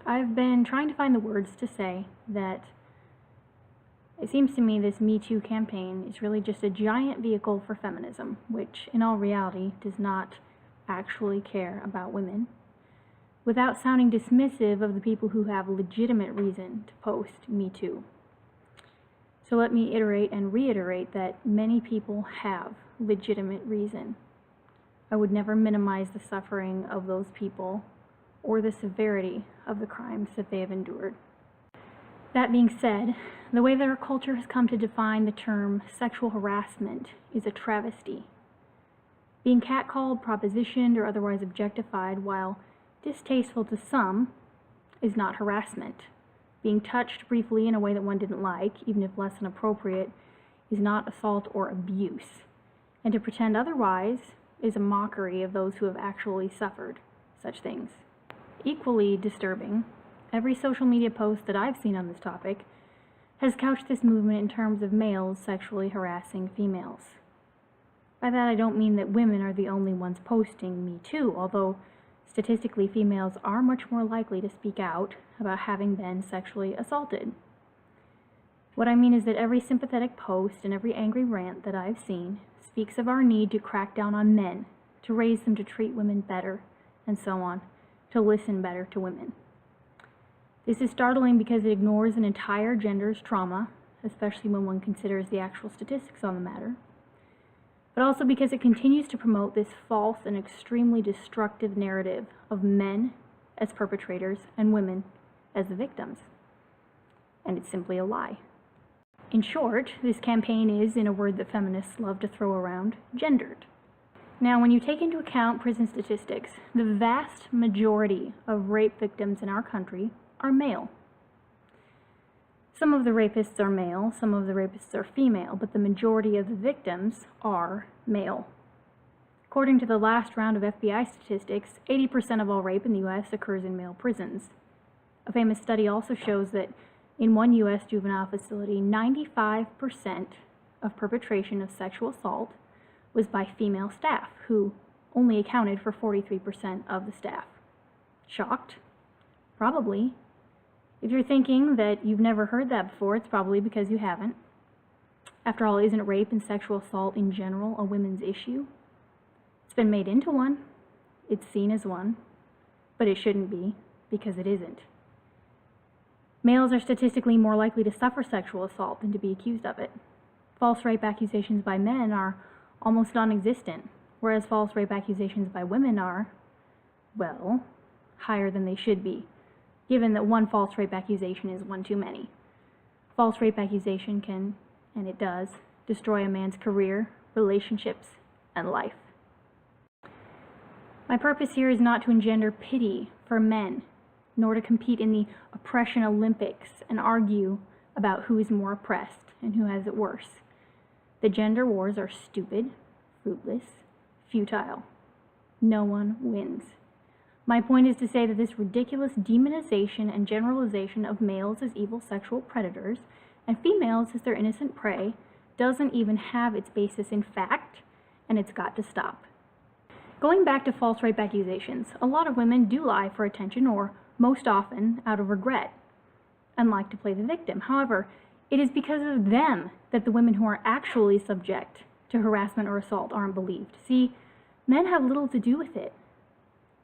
I've been trying to find the words to say that it seems to me this Me Too campaign is really just a giant vehicle for feminism, which in all reality does not actually care about women, without sounding dismissive of the people who have legitimate reason to post Me Too. So let me iterate and reiterate that many people have legitimate reason. I would never minimize the suffering of those people or the severity of the crimes that they have endured. That being said, the way that our culture has come to define the term sexual harassment is a travesty. Being catcalled, propositioned, or otherwise objectified, while distasteful to some, is not harassment. Being touched briefly in a way that one didn't like, even if less than appropriate, is not assault or abuse. And to pretend otherwise is a mockery of those who have actually suffered such things. Equally disturbing, every social media post that I've seen on this topic has couched this movement in terms of males sexually harassing females. By that I don't mean that women are the only ones posting Me Too, although statistically females are much more likely to speak out about having been sexually assaulted. What I mean is that every sympathetic post and every angry rant that I've seen speaks of our need to crack down on men, to raise them to treat women better, and so on, to listen better to women. This is startling because it ignores an entire gender's trauma, especially when one considers the actual statistics on the matter, but also because it continues to promote this false and extremely destructive narrative of men as perpetrators and women as the victims. And it's simply a lie. In short, this campaign is, in a word that feminists love to throw around, gendered. Now, when you take into account prison statistics, the vast majority of rape victims in our country are male. Some of the rapists are male, some of the rapists are female, but the majority of the victims are male. According to the last round of FBI statistics, 80% of all rape in the U.S. occurs in male prisons. A famous study also shows that in one U.S. juvenile facility, 95% of perpetration of sexual assault was by female staff, who only accounted for 43% of the staff. Shocked? Probably. If you're thinking that you've never heard that before, it's probably because you haven't. After all, isn't rape and sexual assault in general a women's issue? It's been made into one. It's seen as one. But it shouldn't be, because it isn't. Males are statistically more likely to suffer sexual assault than to be accused of it. False rape accusations by men are almost non-existent, whereas false rape accusations by women are, well, higher than they should be, given that one false rape accusation is one too many. False rape accusation can, and it does, destroy a man's career, relationships, and life. My purpose here is not to engender pity for men, nor to compete in the oppression Olympics and argue about who is more oppressed and who has it worse. The gender wars are stupid, fruitless, futile. No one wins. My point is to say that this ridiculous demonization and generalization of males as evil sexual predators and females as their innocent prey doesn't even have its basis in fact, and it's got to stop. Going back to false rape accusations, a lot of women do lie for attention, or most often out of regret, and like to play the victim. However, it is because of them that the women who are actually subject to harassment or assault aren't believed. See, men have little to do with it.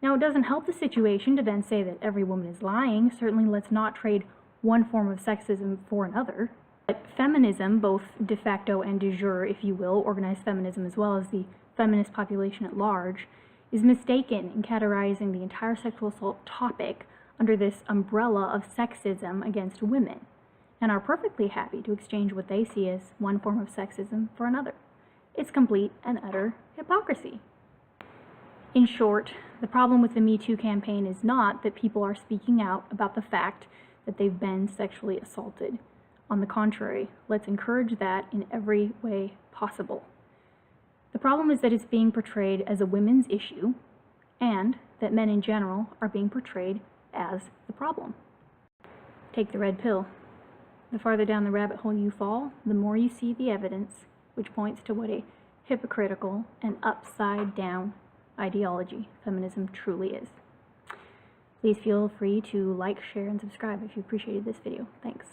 Now, it doesn't help the situation to then say that every woman is lying. Certainly, let's not trade one form of sexism for another. But feminism, both de facto and de jure, if you will, organized feminism as well as the feminist population at large, is mistaken in categorizing the entire sexual assault topic under this umbrella of sexism against women, and are perfectly happy to exchange what they see as one form of sexism for another. It's complete and utter hypocrisy. In short, the problem with the Me Too campaign is not that people are speaking out about the fact that they've been sexually assaulted. On the contrary, let's encourage that in every way possible. The problem is that it's being portrayed as a women's issue, and that men in general are being portrayed as the problem. Take the red pill. The farther down the rabbit hole you fall, the more you see the evidence, which points to what a hypocritical and upside down ideology feminism truly is. Please feel free to like, share, and subscribe if you appreciated this video. Thanks.